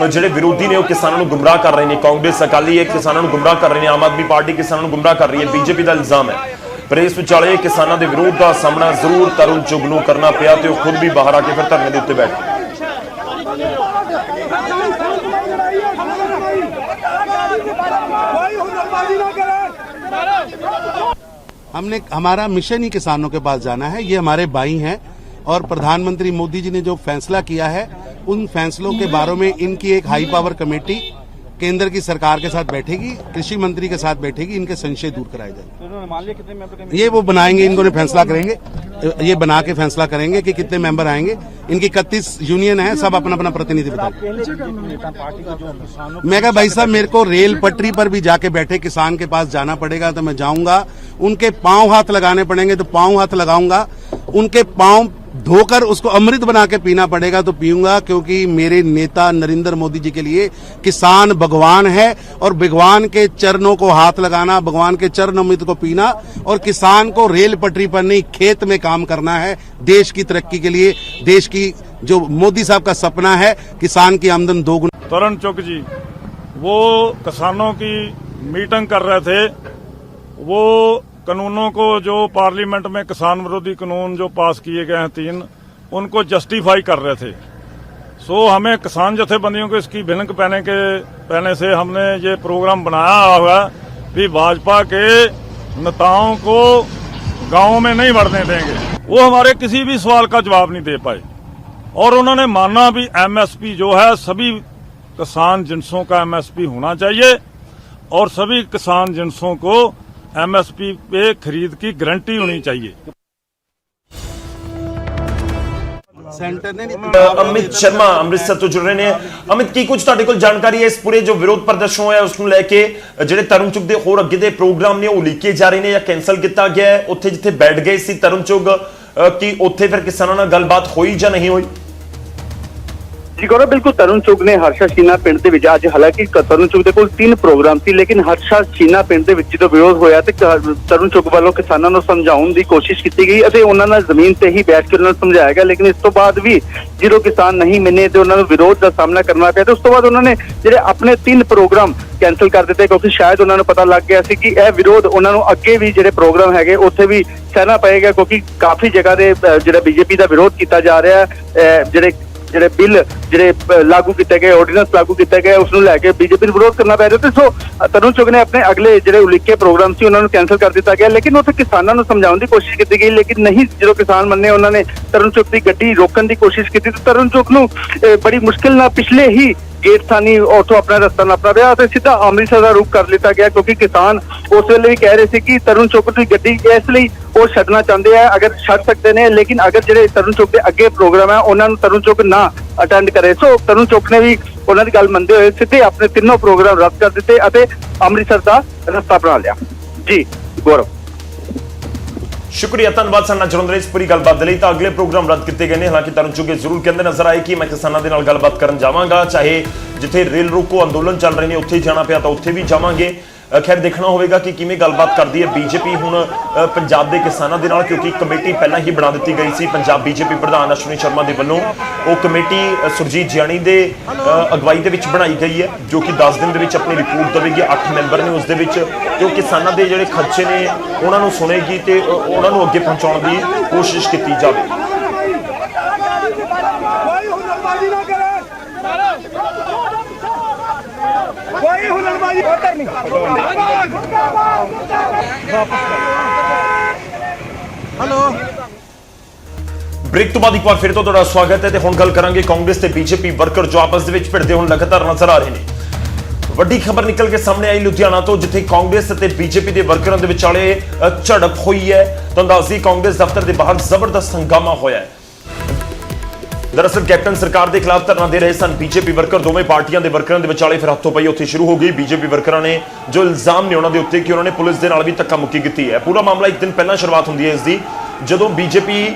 ਜਿਹੜੇ ਵਿਰੋਧੀ ਨੇ ਉਹ ਕਿਸਾਨਾਂ ਨੂੰ ਗੁੰਮਰਾਹ ਕਰ ਰਹੇ ਨੇ। ਕਾਂਗਰਸ, ਅਕਾਲੀ ਇਹ ਕਿਸਾਨਾਂ ਨੂੰ ਗੁੰਮਰਾਹ ਕਰ ਰਹੇ ਨੇ, ਆਮ ਆਦਮੀ ਪਾਰਟੀ ਕਿਸਾਨਾਂ ਨੂੰ ਗੁੰਮਰਾਹ ਕਰ ਰਹੀ ਹੈ, ਬੀਜੇਪੀ ਦਾ ਇਲਜ਼ਾਮ ਹੈ। ਪਰ ਇਸ ਵਿਚਾਲੇ ਕਿਸਾਨਾਂ ਦੇ ਵਿਰੋਧ ਦਾ ਸਾਹਮਣਾ ਜ਼ਰੂਰ ਤਰੁਣ ਚੁੱਗ ਨੂੰ ਕਰਨਾ ਪਿਆ ਤੇ ਉਹ ਖੁਦ ਵੀ ਬਾਹਰ ਆ ਕੇ ਫਿਰ ਧਰਨੇ ਦੇ ਉੱਤੇ ਬੈਠ ਗਏ। हमारा मिशन ही किसानों के पास जाना है। ये हमारे भाई हैं और प्रधानमंत्री मोदी जी ने जो फैसला किया है उन फैसलों के बारे में इनकी एक हाई पावर कमेटी केंद्र की सरकार के साथ बैठेगी, कृषि मंत्री के साथ बैठेगी, इनके संशय दूर कराए जाएंगे। ये वो बनाएंगे, इनको फैसला करेंगे, ये बना के फैसला करेंगे कि कितने मेंबर आएंगे। इनकी 31 यूनियन है, सब अपना अपना प्रतिनिधि बताएंगे। मैं कहा भाई साहब मेरे को रेल पटरी पर भी जाके बैठे किसान के पास जाना पड़ेगा तो मैं जाऊंगा, उनके पांव हाथ लगाने पड़ेंगे तो पांव हाथ लगाऊंगा, उनके पांव धोकर उसको अमृत बना के पीना पड़ेगा तो पीऊंगा, क्योंकि मेरे नेता नरेंद्र मोदी जी के लिए किसान भगवान है और भगवान के चरणों को हाथ लगाना, भगवान के चरण अमृत को पीना और किसान को रेल पटरी पर नहीं खेत में काम करना है। देश की तरक्की के लिए, देश की जो मोदी साहब का सपना है किसान की आमदन दोगुना। तरन चुग जी वो किसानों की मीटिंग कर रहे थे, वो कानूनों को जो पार्लियामेंट में किसान विरोधी कानून जो पास किए गए हैं 3, उनको जस्टिफाई कर रहे थे। सो हमें किसान जथेबंदियों को इसकी भिनक पहने से हमने ये प्रोग्राम बनाया हुआ कि भाजपा के नेताओं को गांव में नहीं बढ़ने देंगे। वो हमारे किसी भी सवाल का जवाब नहीं दे पाए और उन्होंने माना भी एमएसपी जो है सभी किसान जिन्सों का एमएसपी होना चाहिए और सभी किसान जिन्सों को एमएसपी पे खरीद की गारंटी होनी चाहिए। सेंटर ने ਅਮਿਤ ਸ਼ਰਮਾ ਅੰਮ੍ਰਿਤਸਰ ਤੋਂ ਜੁੜ ਰਹੇ ਨੇ। ਅਮਿਤ, ਕੀ ਕੁਝ ਤੁਹਾਡੇ ਕੋਲ ਜਾਣਕਾਰੀ ਹੈ ਇਸ ਪੂਰੇ ਜੋ ਵਿਰੋਧ ਪ੍ਰਦਰਸ਼ਨ ਹੋਇਆ ਉਸ ਨੂੰ ਲੈ ਕੇ? ਜਿਹੜੇ ਤਰੁਣ ਚੁੱਗ ਦੇ ਹੋਰ ਅੱਗੇ ਦੇ ਪ੍ਰੋਗਰਾਮ ਨੇ ਉਹ ਲੀਕੇ ਜਾ ਰਹੇ ਨੇ ਜਾਂ ਕੈਨਸਲ ਕੀਤਾ ਗਿਆ ਹੈ? ਉੱਥੇ ਜਿੱਥੇ ਬੈਠ ਗਏ ਸੀ ਤਰੁਣ ਚੁੱਗ, ਕੀ ਉੱਥੇ ਫਿਰ ਕਿਸਾਨਾਂ ਨਾਲ ਗੱਲਬਾਤ ਹੋਈ ਜਾਂ ਨਹੀਂ ਹੋਈ? जी गौरव, बिल्कुल तरੁਣ ਚੁੱਗ ने हर्षा छीना पिंड ਦੇ ਵਿੱਚ ਅੱਜ, ਹਾਲਾਂਕਿ ਤਰੁਣ ਚੁੱਗ ਦੇ ਕੋਲ 3 ਪ੍ਰੋਗਰਾਮ ਸੀ, ਲੇਕਿਨ ਹਰਸ਼ਾ ਛੀਨਾ ਪਿੰਡ ਦੇ ਵਿੱਚ ਜਦੋਂ ਵਿਰੋਧ ਹੋਇਆ ਤੇ ਤਰੁਣ ਚੁੱਗ ਵੱਲੋਂ ਕਿਸਾਨਾਂ ਨੂੰ ਸਮਝਾਉਣ ਦੀ ਕੋਸ਼ਿਸ਼ ਕੀਤੀ ਗਈ ਅਤੇ ਉਹਨਾਂ ਨਾਲ ਜ਼ਮੀਨ ਤੇ ਹੀ ਬੈਠ ਕੇ ਉਹਨਾਂ ਨੂੰ ਸਮਝਾਇਆ ਗਿਆ, ਲੇਕਿਨ ਇਸ ਤੋਂ ਬਾਅਦ ਵੀ ਜਦੋਂ ਕਿਸਾਨ ਨਹੀਂ ਮੰਨੇ ਤੇ ਉਹਨਾਂ ਨੂੰ ਵਿਰੋਧ ਦਾ ਸਾਹਮਣਾ ਕਰਨਾ ਪਿਆ ਤੇ ਉਸ ਤੋਂ ਬਾਅਦ ਉਹਨਾਂ ਨੇ ਜਿਹੜੇ ਆਪਣੇ 3 ਪ੍ਰੋਗਰਾਮ ਕੈਂਸਲ ਕਰ ਦਿੱਤੇ, ਕਿਉਂਕਿ ਸ਼ਾਇਦ ਉਹਨਾਂ ਨੂੰ ਪਤਾ ਲੱਗ ਗਿਆ ਸੀ ਕਿ ਇਹ ਵਿਰੋਧ ਉਹਨਾਂ ਨੂੰ ਅੱਗੇ ਵੀ ਜਿਹੜੇ ਪ੍ਰੋਗਰਾਮ ਹੈਗੇ ਉੱਥੇ ਵੀ ਸਹਿਣਾ ਪਏਗਾ, ਕਿਉਂਕਿ ਕਾਫੀ ਜਗ੍ਹਾ ਦੇ ਜਿਹੜਾ ਬੀਜੇਪੀ ਦਾ ਵਿਰੋਧ ਕੀਤਾ ਜਾ ਰਿਹਾ ਹੈ। ਜਿਹੜੇ ਬਿੱਲ ਜਿਹੜੇ ਲਾਗੂ ਕੀਤੇ ਗਏ, ਆਰਡੀਨੈਂਸ ਲਾਗੂ ਕੀਤੇ ਗਏ, ਉਸ ਨੂੰ ਲੈ ਕੇ ਬੀਜੇਪੀ ਨੂੰ ਵਿਰੋਧ ਕਰਨਾ ਪੈ ਰਿਹਾ ਤੇ ਸੋ ਤਰੁਣ ਚੁੱਗ ਨੇ ਆਪਣੇ ਅਗਲੇ ਜਿਹੜੇ ਉਲੀਕੇ ਪ੍ਰੋਗਰਾਮ ਸੀ ਉਹਨਾਂ ਨੂੰ ਕੈਂਸਲ ਕਰ ਦਿੱਤਾ ਗਿਆ, ਲੇਕਿਨ ਉੱਥੇ ਕਿਸਾਨਾਂ ਨੂੰ ਸਮਝਾਉਣ ਦੀ ਕੋਸ਼ਿਸ਼ ਕੀਤੀ ਗਈ, ਲੇਕਿਨ ਨਹੀਂ, ਜਦੋਂ ਕਿਸਾਨ ਮੰਨੇ ਉਹਨਾਂ ਨੇ ਤਰੁਣ ਚੁੱਗ ਦੀ ਗੱਡੀ ਰੋਕਣ ਦੀ ਕੋਸ਼ਿਸ਼ ਕੀਤੀ ਤੇ ਤਰੁਣ ਚੁੱਗ ਨੂੰ ਬੜੀ ਮੁਸ਼ਕਿਲ ਨਾਲ ਪਿਛਲੇ ਹੀ ਗੇਟ ਥਾਨੀ ਉੱਥੋਂ ਆਪਣਾ ਰਸਤਾ ਨੱਪਣਾ ਪਿਆ ਤੇ ਸਿੱਧਾ ਅੰਮ੍ਰਿਤਸਰ ਦਾ ਰੁਖ ਕਰ ਲਿੱਤਾ ਗਿਆ, ਕਿਉਂਕਿ ਕਿਸਾਨ ਉਸ ਵੇਲੇ ਵੀ ਕਹਿ ਰਹੇ ਸੀ ਕਿ ਤਰੁਣ ਚੁੱਕ ਦੀ ਗੱਡੀ ਇਸ ਲਈ ਉਹ ਛੱਡਣਾ ਚਾਹੁੰਦੇ ਆ, ਅਗਰ ਛੱਡ ਸਕਦੇ ਨੇ, ਲੇਕਿਨ ਅਗਰ ਜਿਹੜੇ ਤਰੁਣ ਚੁੱਕ ਦੇ ਅੱਗੇ ਪ੍ਰੋਗਰਾਮ ਹੈ ਉਹਨਾਂ ਨੂੰ ਤਰੁਣ ਚੁੱਕ ਨਾ ਅਟੈਂਡ ਕਰੇ। ਸੋ ਤਰੁਣ ਚੁੱਕ ਨੇ ਵੀ ਉਹਨਾਂ ਦੀ ਗੱਲ ਮੰਨਦੇ ਹੋਏ ਸਿੱਧੇ ਆਪਣੇ ਤਿੰਨੋਂ ਪ੍ਰੋਗਰਾਮ ਰੱਦ ਕਰ ਦਿੱਤੇ ਅਤੇ ਅੰਮ੍ਰਿਤਸਰ ਦਾ ਰਸਤਾ ਬਣਾ ਲਿਆ। ਜੀ ਗੌਰਵ, ਸ਼ੁਕਰੀਆ, ਧੰਨਵਾਦ ਸਾਡੇ ਨਾਲ ਜੁੜਨ ਦੇ ਲਈ। ਇਸ ਪੂਰੀ ਗੱਲਬਾਤ ਦੇ ਲਈ ਤਾਂ ਅਗਲੇ ਪ੍ਰੋਗਰਾਮ ਰੱਦ ਕੀਤੇ ਗਏ ਨੇ। ਹਾਲਾਂਕਿ ਤਰੁਣ ਚੁੱਗ ਜ਼ਰੂਰ ਕਹਿੰਦੇ ਨਜ਼ਰ ਆਏ ਕਿ ਮੈਂ ਕਿਸਾਨਾਂ ਦੇ ਨਾਲ ਗੱਲਬਾਤ ਕਰਨ ਜਾਵਾਂਗਾ, ਚਾਹੇ ਜਿੱਥੇ ਰੇਲ ਰੋਕੋ ਅੰਦੋਲਨ ਚੱਲ ਰਹੇ ਨੇ ਉੱਥੇ ਹੀ ਜਾਣਾ ਪਿਆ ਤਾਂ ਉੱਥੇ ਵੀ ਜਾਵਾਂਗੇ। ਖੈਰ ਦੇਖਣਾ ਹੋਵੇਗਾ ਕਿ ਕਿਵੇਂ ਗੱਲਬਾਤ ਕਰਦੀ ਹੈ ਬੀਜੇਪੀ ਹੁਣ ਪੰਜਾਬ ਦੇ ਕਿਸਾਨਾਂ ਦੇ ਨਾਲ, ਕਿਉਂਕਿ ਕਮੇਟੀ ਪਹਿਲਾਂ ਹੀ ਬਣਾ ਦਿੱਤੀ ਗਈ ਸੀ ਪੰਜਾਬ ਬੀਜੇਪੀ ਪ੍ਰਧਾਨ ਅਸ਼ਵਨੀ ਸ਼ਰਮਾ ਦੇ ਵੱਲੋਂ। ਉਹ ਕਮੇਟੀ ਸੁਰਜੀਤ ਜਿਆਣੀ ਦੇ ਅਗਵਾਈ ਦੇ ਵਿੱਚ ਬਣਾਈ ਗਈ ਹੈ, ਜੋ ਕਿ 10 ਦਿਨ ਦੇ ਵਿੱਚ ਆਪਣੀ ਰਿਪੋਰਟ ਦੇਵੇਗੀ। 8 ਮੈਂਬਰ ਨੇ ਉਸ ਦੇ ਵਿੱਚ, ਜੋ ਕਿਸਾਨਾਂ ਦੇ ਜਿਹੜੇ ਖਰਚੇ ਨੇ ਉਹਨਾਂ ਨੂੰ ਸੁਣੇਗੀ ਤੇ ਉਹਨਾਂ ਨੂੰ ਅੱਗੇ ਪਹੁੰਚਾਉਣ ਦੀ ਕੋਸ਼ਿਸ਼ ਕੀਤੀ ਜਾਵੇ। ਬ੍ਰੇਕ ਤੋਂ ਬਾਅਦ ਇੱਕ ਵਾਰ ਫਿਰ ਤੋਂ ਤੁਹਾਡਾ ਸਵਾਗਤ ਹੈ ਤੇ ਹੁਣ ਗੱਲ ਕਰਾਂਗੇ ਕਾਂਗਰਸ ਤੇ ਬੀਜੇਪੀ ਵਰਕਰ ਜੋ ਆਪਸ ਦੇ ਵਿੱਚ ਭਿੜਦੇ ਹੁਣ ਲਗਾਤਾਰ ਨਜ਼ਰ ਆ ਰਹੇ ਨੇ। ਵੱਡੀ ਖਬਰ ਨਿਕਲ ਕੇ ਸਾਹਮਣੇ ਆਈ ਲੁਧਿਆਣਾ ਤੋਂ, ਜਿੱਥੇ ਕਾਂਗਰਸ ਅਤੇ ਬੀਜੇਪੀ ਦੇ ਵਰਕਰਾਂ ਦੇ ਵਿਚਾਲੇ ਝੜਪ ਹੋਈ ਹੈ। ਤੁਹਾਨੂੰ ਦੱਸ ਦਈਏ ਕਾਂਗਰਸ ਦਫ਼ਤਰ ਦੇ ਬਾਹਰ ਜ਼ਬਰਦਸਤ ਹੰਗਾਮਾ ਹੋਇਆ ਹੈ। ਦਰਅਸਲ ਕੈਪਟਨ ਸਰਕਾਰ ਦੇ ਖਿਲਾਫ ਧਰਨਾ ਦੇ ਰਹੇ ਸਨ ਬੀਜੇਪੀ ਵਰਕਰ। ਦੋਵੇਂ ਪਾਰਟੀਆਂ ਦੇ ਵਰਕਰਾਂ ਦੇ ਵਿਚਾਲੇ ਫਿਰ ਹੱਥੋਂ ਪਾਈ ਉੱਥੇ ਸ਼ੁਰੂ ਹੋ ਗਈ। ਬੀਜੇਪੀ ਵਰਕਰਾਂ ਨੇ ਜੋ ਇਲਜ਼ਾਮ ਨੇ ਉਹਨਾਂ ਦੇ ਉੱਤੇ ਕਿ ਉਹਨਾਂ ਨੇ ਪੁਲਿਸ ਦੇ ਨਾਲ ਵੀ ਧੱਕਾ ਮੁੱਕੀ ਕੀਤੀ ਹੈ। ਪੂਰਾ ਮਾਮਲਾ ਇੱਕ ਦਿਨ ਪਹਿਲਾਂ ਸ਼ੁਰੂਆਤ ਹੁੰਦੀ ਹੈ ਇਸ ਦੀ, ਜਦੋਂ ਬੀਜੇਪੀ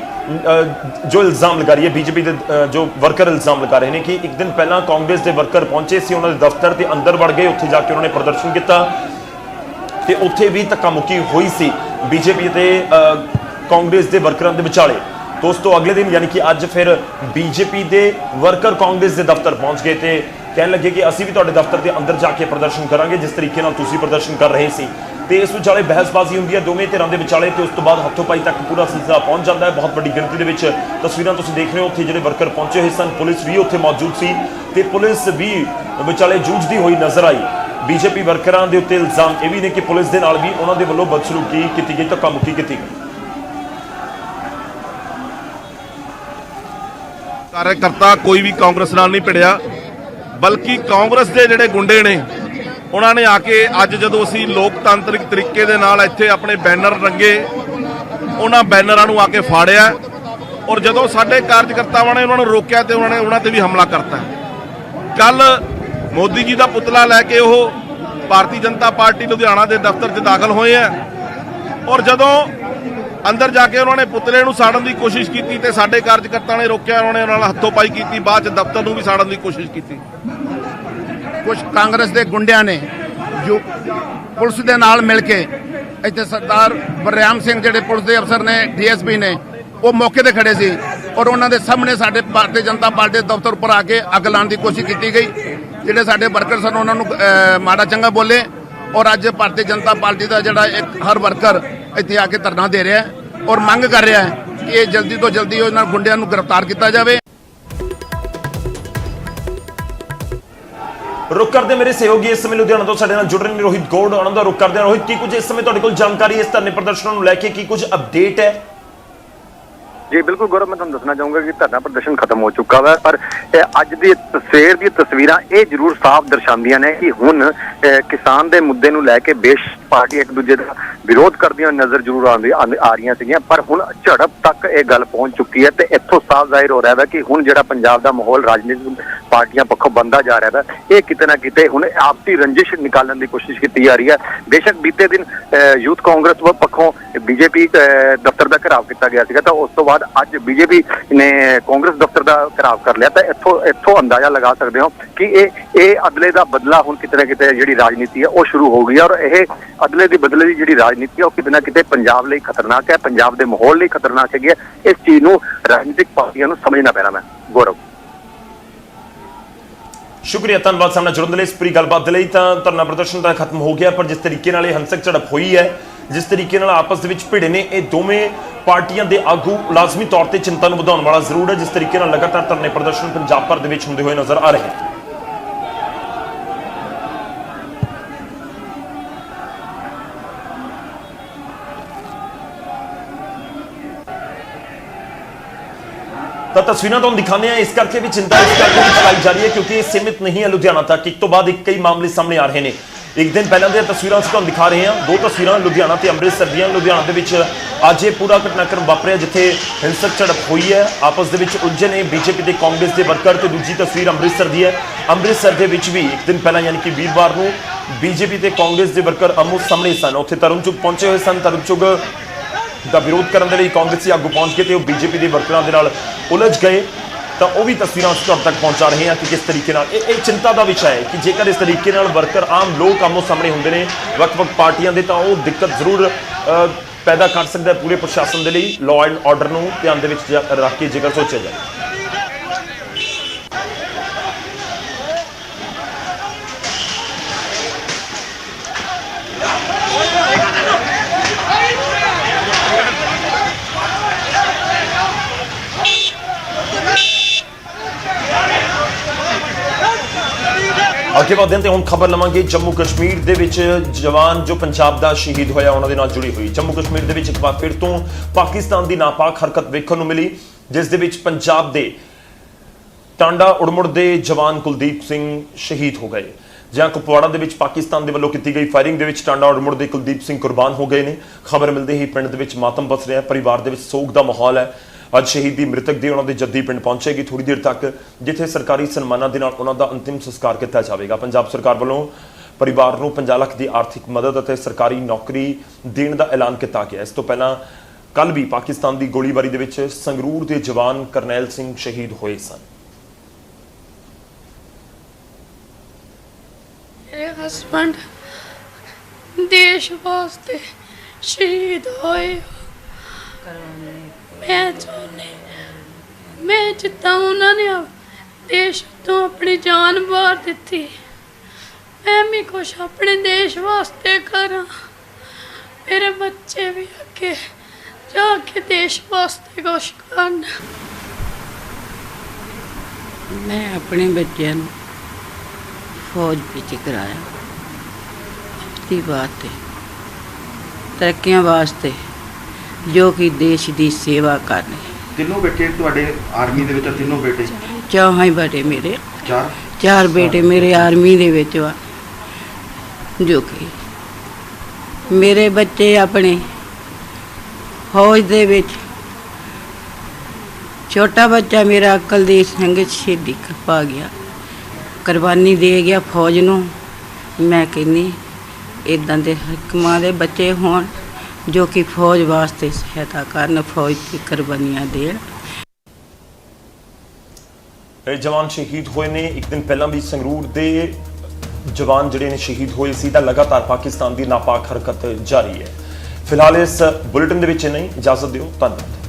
ਜੋ ਇਲਜ਼ਾਮ ਲਗਾ ਰਹੀ ਹੈ, ਬੀਜੇਪੀ ਦੇ ਜੋ ਵਰਕਰ ਇਲਜ਼ਾਮ ਲਗਾ ਰਹੇ ਨੇ ਕਿ ਇੱਕ ਦਿਨ ਪਹਿਲਾਂ ਕਾਂਗਰਸ ਦੇ ਵਰਕਰ ਪਹੁੰਚੇ ਸੀ ਉਹਨਾਂ ਦੇ ਦਫ਼ਤਰ ਤੇ ਅੰਦਰ ਵੜ ਗਏ, ਉੱਥੇ ਜਾ ਕੇ ਉਹਨਾਂ ਨੇ ਪ੍ਰਦਰਸ਼ਨ ਕੀਤਾ ਤੇ ਉੱਥੇ ਵੀ ਧੱਕਾ ਮੁੱਕੀ ਹੋਈ ਸੀ ਬੀਜੇਪੀ ਤੇ ਕਾਂਗਰਸ ਦੇ ਵਰਕਰਾਂ ਦੇ ਵਿਚਾਲੇ। ਦੋਸਤੋ ਅਗਲੇ ਦਿਨ ਯਾਨੀ ਕਿ ਅੱਜ ਫਿਰ ਬੀਜੇਪੀ ਦੇ ਵਰਕਰ ਕਾਂਗਰਸ ਦੇ ਦਫ਼ਤਰ ਪਹੁੰਚ ਗਏ ਤੇ ਕਹਿਣ ਲੱਗੇ ਕਿ ਅਸੀਂ ਵੀ ਤੁਹਾਡੇ ਦਫ਼ਤਰ ਦੇ ਅੰਦਰ ਜਾ ਕੇ ਪ੍ਰਦਰਸ਼ਨ ਕਰਾਂਗੇ ਜਿਸ ਤਰੀਕੇ ਨਾਲ ਤੁਸੀਂ ਪ੍ਰਦਰਸ਼ਨ ਕਰ ਰਹੇ ਸੀ। ਤੇ ਇਸ ਵਿਚਾਲੇ ਬਹਿਸਬਾਜ਼ੀ ਹੁੰਦੀ ਹੈ ਦੋਵੇਂ ਧਿਰਾਂ ਦੇ ਵਿਚਾਲੇ ਤੇ ਉਸ ਤੋਂ ਬਾਅਦ ਹੱਥੋਂ ਪਾਈ ਤੱਕ ਪੂਰਾ ਸਿਲਸਿਲਾ ਪਹੁੰਚ ਜਾਂਦਾ ਹੈ। ਬਹੁਤ ਵੱਡੀ ਗਿਣਤੀ ਦੇ ਵਿੱਚ ਤਸਵੀਰਾਂ ਤੁਸੀਂ ਦੇਖ ਰਹੇ ਹੋ, ਉੱਥੇ ਜਿਹੜੇ ਵਰਕਰ ਪਹੁੰਚੇ ਹੋਏ ਸਨ, ਪੁਲਿਸ ਵੀ ਉੱਥੇ ਮੌਜੂਦ ਸੀ ਤੇ ਪੁਲਿਸ ਵੀ ਵਿਚਾਲੇ ਜੂਝਦੀ ਹੋਈ ਨਜ਼ਰ ਆਈ। ਬੀਜੇਪੀ ਵਰਕਰਾਂ ਦੇ ਉੱਤੇ ਇਲਜ਼ਾਮ ਇਹ ਵੀ ਨੇ ਕਿ ਪੁਲਿਸ ਦੇ ਨਾਲ ਵੀ ਉਹਨਾਂ ਦੇ ਵੱਲੋਂ ਬਦਸਲੂਕੀ ਕੀਤੀ ਗਈ, ਧੱਕਾ ਮੁੱਕੀ ਕੀਤੀ ਗਈ। ਕਾਰਜਕਰਤਾ ਕੋਈ ਵੀ ਕਾਂਗਰਸ ਨਾਲ ਨਹੀਂ ਭਿੜਿਆ, ਬਲਕਿ ਕਾਂਗਰਸ ਦੇ ਜਿਹੜੇ ਗੁੰਡੇ ਨੇ ਉਹਨਾਂ ਨੇ ਆ ਕੇ ਅੱਜ ਜਦੋਂ ਅਸੀਂ ਲੋਕਤੰਤਰਿਕ ਤਰੀਕੇ ਦੇ ਨਾਲ ਇੱਥੇ ਆਪਣੇ ਬੈਨਰ ਰੰਗੇ, ਉਹਨਾਂ ਬੈਨਰਾਂ ਨੂੰ ਆ ਕੇ ਫਾੜਿਆ ਔਰ ਜਦੋਂ ਸਾਡੇ ਕਾਰਜਕਰਤਾਵਾਂ ਨੇ ਉਹਨਾਂ ਨੂੰ ਰੋਕਿਆ ਤੇ ਉਹਨਾਂ ਤੇ ਵੀ ਹਮਲਾ ਕਰਤਾ। ਕੱਲ ਮੋਦੀ ਜੀ ਦਾ ਪੁਤਲਾ ਲੈ ਕੇ ਉਹ ਭਾਰਤੀ ਜਨਤਾ ਪਾਰਟੀ ਲੁਧਿਆਣਾ ਦੇ ਦਫ਼ਤਰ 'ਚ ਦਾਖਲ ਹੋਏ ਆ ਔਰ ਜਦੋਂ ਅੰਦਰ ਜਾ ਕੇ ਉਹਨਾਂ ਨੇ ਪੁਤਲੇ ਨੂੰ ਸਾੜਨ ਦੀ ਕੋਸ਼ਿਸ਼ ਕੀਤੀ ਤੇ ਸਾਡੇ ਕਾਰਜਕਰਤਾ ਨੇ ਰੋਕਿਆ, ਉਹਨਾਂ ਨੇ ਉਹਨਾਂ ਨਾਲ ਹੱਥੋਂ ਪਾਈ ਕੀਤੀ, ਬਾਅਦ 'ਚ ਦਫ਼ਤਰ ਨੂੰ ਵੀ ਸਾੜਨ ਦੀ ਕੋਸ਼ਿਸ਼ ਕੀਤੀ। ਕੁਝ ਕਾਂਗਰਸ ਦੇ ਗੁੰਡਿਆਂ ਨੇ ਜੋ ਪੁਲਿਸ ਦੇ ਨਾਲ ਮਿਲ ਕੇ ਇੱਥੇ ਸਰਦਾਰ ਬਰਿਆਮ ਸਿੰਘ ਜਿਹੜੇ ਪੁਲਿਸ ਦੇ ਅਫਸਰ ਨੇ, ਡੀਐਸਪੀ ਨੇ, ਉਹ ਮੌਕੇ ਤੇ ਖੜੇ ਸੀ ਔਰ ਉਹਨਾਂ ਦੇ ਸਾਹਮਣੇ ਸਾਡੇ ਭਾਰਤੀ ਜਨਤਾ ਪਾਰਟੀ ਦੇ ਦਫ਼ਤਰ ਉੱਪਰ ਆ ਕੇ ਅੱਗ ਲਾਉਣ ਦੀ ਕੋਸ਼ਿਸ਼ ਕੀਤੀ ਗਈ। ਜਿਹੜੇ ਸਾਡੇ ਵਰਕਰ ਸਨ ਉਹਨਾਂ ਨੂੰ ਮਾੜਾ ਚੰਗਾ ਬੋਲੇ ਔਰ ਅੱਜ ਭਾਰਤੀ ਜਨਤਾ ਪਾਰਟੀ ਦਾ ਜਿਹੜਾ ਇੱਕ ਹਰ ਵਰਕਰ ਇੱਥੇ ਆ ਕੇ ਧਰਨਾ ਦੇ ਰਿਹਾ ਹੈ ਔਰ ਮੰਗ ਕਰ ਰਿਹਾ ਹੈ ਕਿ ਇਹ ਜਲਦੀ ਤੋਂ ਜਲਦੀ ਉਹਨਾਂ ਗੁੰਡਿਆਂ ਨੂੰ ਗ੍ਰਿਫਤਾਰ ਕੀਤਾ ਜਾਵੇ। ਰੁਕ ਕਰਦੇ ਮੇਰੇ ਸਹਿਯੋਗੀ ਇਸ ਸਮੇਂ ਲੁਧਿਆਣਾ ਤੋਂ ਸਾਡੇ ਨਾਲ ਜੁੜ ਰਹੇ ਨੇ ਰੋਹਿਤ ਗੌਡ, ਉਹਨਾਂ ਦਾ ਰੁਕ ਕਰਦੇ ਹਾਂ। ਰੋਹਿਤ, ਕੀ ਕੁਝ ਇਸ ਸਮੇਂ ਤੁਹਾਡੇ ਕੋਲ ਜਾਣਕਾਰੀ ਇਸ ਧਰਨੇ ਪ੍ਰਦਰਸ਼ਨਾਂ ਨੂੰ ਲੈ ਕੇ, ਕੀ ਕੁਝ ਅਪਡੇਟ ਹੈ? जी बिल्कुल गौरव, मैं तुहानूं दसना चाहूँगा कि धरना प्रदर्शन खत्म हो चुका है, पर अज दी सवेर दी तस्वीरां ये जरूर साफ दर्शांदियां ने कि हुण किसान दे मुद्दे नूं लैके बेश पार्टी एक दूजे का विरोध करदियां नज़र जरूर आ रही सीगियां, पर हुण झड़प तक ये गल पहुंच चुकी है ते इत्थों साफ जाहिर हो रहा है कि हुण जिहड़ा पंजाब दा माहौल राजनीतिक पार्टियां पक्षों बनता जा रहा है, ये किते ना किते हुण आपसी रंजिश निकालने की कोशिश की जा रही है। बेशक बीते दिन यूथ कांग्रेस पक्षों बीजेपी दफ्तर का घेराव किया गया सीगा, तो उस तो बाद ਅੱਜ बीजेपी ने कांग्रेस दफ्तर का घेराव कर लिया, तो इत्थों अंदाजा लगा सकते हो कि ये अदले का बदला हुण किते ना किते जिहड़ी राजनीति है वो शुरू हो गई है और ये अदले की बदले की जिहड़ी राजनीति है वो किते ना किते पंजाब लई खतरनाक है, पंजाब के माहौल लई खतरनाक है। इस चीज़ नूं राजनीतिक पार्टियां नूं समझना पैना। मैं गौरव शुक्रिया, धन्यवाद सामने जुड़न दे लई। इस पूरी गलबात दे लई। तां धरना प्रदर्शन तो खत्म हो गया, पर जिस तरीके नाल हिंसक झड़प हुई है, जिस तरीके नाल आपस दे विच भिड़े ने, ये दोवें पार्टियां दे आगू लाजमी तौर पर चिंता नूं वधाउण वाला जरूर है। जिस तरीके नाल लगातार धरने प्रदर्शन पंजाब भर दे विच हुंदे होए नज़र आ रहे हैं। ਤਾਂ ਤਸਵੀਰਾਂ ਤੁਹਾਨੂੰ ਦਿਖਾਉਂਦੇ ਆ। ਇਸ ਕਰਕੇ ਵੀ ਚਿੰਤਾ ਇਸ ਕਰਕੇ ਵੀ ਚਲਾਈ ਜਾ ਰਹੀ ਹੈ ਕਿਉਂਕਿ ਇਹ ਸੀਮਿਤ ਨਹੀਂ ਹੈ ਲੁਧਿਆਣਾ ਤੱਕ। ਇੱਕ ਤੋਂ ਬਾਅਦ ਇੱਕ ਕਈ ਮਾਮਲੇ ਸਾਹਮਣੇ ਆ ਰਹੇ ਨੇ। ਇੱਕ ਦਿਨ ਪਹਿਲਾਂ ਦੀਆਂ ਤਸਵੀਰਾਂ ਅਸੀਂ ਤੁਹਾਨੂੰ ਦਿਖਾ ਰਹੇ ਹਾਂ, ਦੋ ਤਸਵੀਰਾਂ ਲੁਧਿਆਣਾ ਤੇ ਅੰਮ੍ਰਿਤਸਰ ਦੀਆਂ। ਲੁਧਿਆਣਾ ਦੇ ਵਿੱਚ ਅੱਜ ਇਹ ਪੂਰਾ ਘਟਨਾਕ੍ਰਮ ਵਾਪਰਿਆ ਜਿੱਥੇ ਹਿੰਸਕ ਝੜਪ ਹੋਈ ਹੈ, ਆਪਸ ਦੇ ਵਿੱਚ ਉਲਝੇ ਨੇ ਬੀਜੇਪੀ ਤੇ ਕਾਂਗਰਸ ਦੇ ਵਰਕਰ। ਤੇ ਦੂਜੀ ਤਸਵੀਰ ਅੰਮ੍ਰਿਤਸਰ ਦੀ ਹੈ। ਅੰਮ੍ਰਿਤਸਰ ਦੇ ਵਿੱਚ ਵੀ ਇੱਕ ਦਿਨ ਪਹਿਲਾਂ ਯਾਨੀ ਕਿ ਵੀਰਵਾਰ ਨੂੰ ਬੀਜੇਪੀ ਤੇ ਕਾਂਗਰਸ ਦੇ ਵਰਕਰ ਆਮੋ ਸਾਹਮਣੇ ਸਨ। ਉੱਥੇ ਤਰੁਣ ਚੁੱਗ ਪਹੁੰਚੇ ਹੋਏ ਸਨ। ਤਰੁਣ ਚੁੱਗ ਦਾ ਵਿਰੋਧ ਕਰਨ ਦੇ ਲਈ ਕਾਂਗਰਸੀ ਆਗੂ ਪਹੁੰਚ ਕੇ ਤੇ ਉਹ ਬੀਜੇਪੀ ਦੇ ਵਰਕਰਾਂ ਦੇ ਨਾਲ ਉਲਝ ਗਏ। ਤਾਂ ਉਹ ਵੀ ਤਸਵੀਰਾਂ ਅਸੀਂ ਤੁਹਾਡੇ ਤੱਕ ਪਹੁੰਚਾ ਰਹੇ ਹਾਂ ਕਿ ਕਿਸ ਤਰੀਕੇ ਨਾਲ ਇਹ ਚਿੰਤਾ ਦਾ ਵਿਸ਼ਾ ਹੈ ਕਿ ਜੇਕਰ ਇਸ ਤਰੀਕੇ ਨਾਲ ਵਰਕਰ ਆਮ ਲੋਕ ਆਮੋ ਸਾਹਮਣੇ ਹੁੰਦੇ ਨੇ ਵੱਖ-ਵੱਖ ਪਾਰਟੀਆਂ ਦੇ ਤਾਂ ਉਹ ਦਿੱਕਤ ਜ਼ਰੂਰ ਪੈਦਾ ਕਰ ਸਕਦਾ ਹੈ ਪੂਰੇ ਪ੍ਰਸ਼ਾਸਨ ਦੇ ਲਈ। ਲਾਅ ਐਂਡ ਆਰਡਰ ਨੂੰ ਧਿਆਨ ਦੇ ਵਿੱਚ ਰੱਖ ਕੇ ਜੇਕਰ ਸੋਚਿਆ ਜਾਏ। ਅੱਗੇ ਵਧਦੇ ਹਾਂ ਤੇ ਹੁਣ ਖਬਰ ਲਵਾਂਗੇ ਜੰਮੂ ਕਸ਼ਮੀਰ ਦੇ ਵਿੱਚ ਜਵਾਨ ਜੋ ਪੰਜਾਬ ਦਾ ਸ਼ਹੀਦ ਹੋਇਆ ਉਹਨਾਂ ਦੇ ਨਾਲ ਜੁੜੀ ਹੋਈ। ਜੰਮੂ ਕਸ਼ਮੀਰ ਦੇ ਵਿੱਚ ਇੱਕ ਵਾਰ ਫਿਰ ਤੋਂ ਪਾਕਿਸਤਾਨ ਦੀ ਨਾਪਾਕ ਹਰਕਤ ਵੇਖਣ ਨੂੰ ਮਿਲੀ ਜਿਸ ਦੇ ਵਿੱਚ ਪੰਜਾਬ ਦੇ ਟਾਂਡਾ ਉੜਮੁੜ ਦੇ ਜਵਾਨ ਕੁਲਦੀਪ ਸਿੰਘ ਸ਼ਹੀਦ ਹੋ ਗਏ। ਜਾਂ ਕੁਪਵਾੜਾ ਦੇ ਵਿੱਚ ਪਾਕਿਸਤਾਨ ਦੇ ਵੱਲੋਂ ਕੀਤੀ ਗਈ ਫਾਇਰਿੰਗ ਦੇ ਵਿੱਚ ਟਾਂਡਾ ਉੜਮੁੜ ਦੇ ਕੁਲਦੀਪ ਸਿੰਘ ਕੁਰਬਾਨ ਹੋ ਗਏ ਨੇ। ਖਬਰ ਮਿਲਦੇ ਹੀ ਪਿੰਡ ਦੇ ਵਿੱਚ ਮਾਤਮ ਬਸ ਰਿਹਾ, ਪਰਿਵਾਰ ਦੇ ਵਿੱਚ ਸੋਗ ਦਾ ਮਾਹੌਲ ਹੈ। ਅੱਜ ਸ਼ਹੀਦ ਦੀ ਮ੍ਰਿਤਕ ਦੀ ਉਹਨਾਂ ਦੇ ਜੱਦੀ ਪਿੰਡ ਪਹੁੰਚੇਗੀ ਥੋੜੀ ਦੇਰ ਤੱਕ ਜਿੱਥੇ ਸਰਕਾਰੀ ਸਨਮਾਨਾਂ ਦੇ ਨਾਲ ਉਹਨਾਂ ਦਾ ਅੰਤਿਮ ਸੰਸਕਾਰ ਕੀਤਾ ਜਾਵੇਗਾ। ਪੰਜਾਬ ਸਰਕਾਰ ਵੱਲੋਂ ਪਰਿਵਾਰ ਨੂੰ 50 ਲੱਖ ਦੀ ਆਰਥਿਕ ਮਦਦ ਅਤੇ ਸਰਕਾਰੀ ਨੌਕਰੀ ਦੇਣ ਦਾ ਐਲਾਨ ਕੀਤਾ ਗਿਆ। ਇਸ ਤੋਂ ਪਹਿਲਾਂ ਕੱਲ ਵੀ ਪਾਕਿਸਤਾਨ ਦੀ ਗੋਲੀਬਾਰੀ ਦੇ ਵਿੱਚ ਸੰਗਰੂਰ ਦੇ ਜਵਾਨ ਕਰਨੈਲ ਸਿੰਘ ਸ਼ਹੀਦ ਹੋਏ ਸਨ। ਮੇਰੇ ਹਸਬੰਡ ਦੇਸ਼ ਵਾਸਤੇ ਸ਼ਹੀਦ ਹੋਏ। ਮੈਂ ਜਿੱਦਾਂ ਉਹਨਾਂ ਨੇ ਦੇਸ਼ ਤੋਂ ਆਪਣੀ ਜਾਨ ਵਾਰ ਦਿੱਤੀ ਮੈਂ ਵੀ ਕੁਛ ਆਪਣੇ ਦੇਸ਼ ਵਾਸਤੇ ਕਰਾਂ। ਮੇਰੇ ਬੱਚੇ ਵੀ ਅੱਗੇ ਜਾ ਕੇ ਦੇਸ਼ ਵਾਸਤੇ ਕੁਛ ਕਰਨ। ਮੈਂ ਆਪਣੇ ਬੱਚਿਆਂ ਨੂੰ ਫੌਜ ਵਿੱਚ ਕਰਾਇਆ ਆਪਣੀ ਬਾਤ ਤਰੱਕੀਆਂ ਵਾਸਤੇ ਜੋ ਕਿ ਦੇਸ਼ ਦੀ ਸੇਵਾ ਕਰਨੀ। ਤਿੰਨੋਂ ਬੇਟੇ ਤੁਹਾਡੇ ਆਰਮੀ ਦੇ ਵਿੱਚ? ਤਿੰਨੋਂ ਬੇਟੇ? ਚਾਹਾਂ ਹੀ ਬੇਟੇ ਮੇਰੇ। ਚਾਰ? ਚਾਰ ਬੇਟੇ ਮੇਰੇ ਆਰਮੀ ਦੇ ਵਿੱਚ ਆ ਜੋ ਕਿ ਮੇਰੇ ਬੱਚੇ ਆਪਣੇ ਫੌਜ ਦੇ ਵਿੱਚ। ਛੋਟਾ ਬੱਚਾ ਮੇਰਾ ਕੁਲਦੀਪ ਸਿੰਘ ਸ਼ਹੀਦੀ ਪਾ ਗਿਆ, ਕੁਰਬਾਨੀ ਦੇ ਗਿਆ ਫੌਜ ਨੂੰ। ਮੈਂ ਕਹਿੰਦੀ ਇੱਦਾਂ ਦੇ ਹਕਮਾਂ ਦੇ ਬੱਚੇ ਹੋਣ ਜੋ ਕਿ ਫੌਜ ਵਾਸਤੇ ਸਹਾਇਤਾ ਕਰਨ, ਫੌਜ ਦੀ ਕੁਰਬਾਨੀਆਂ ਦੇਣ। ਇਹ ਜਵਾਨ ਸ਼ਹੀਦ ਹੋਏ ਨੇ। ਇੱਕ ਦਿਨ ਪਹਿਲਾਂ ਵੀ ਸੰਗਰੂਰ ਦੇ ਜਵਾਨ ਜਿਹੜੇ ਨੇ ਸ਼ਹੀਦ ਹੋਏ ਸੀ ਤਾਂ ਲਗਾਤਾਰ ਪਾਕਿਸਤਾਨ ਦੀ ਨਾਪਾਕ ਹਰਕਤ ਜਾਰੀ ਹੈ। ਫਿਲਹਾਲ ਇਸ ਬੁਲੇਟਿਨ ਦੇ ਵਿੱਚ ਨਹੀਂ, ਇਜਾਜ਼ਤ ਦਿਓ, ਧੰਨਵਾਦ।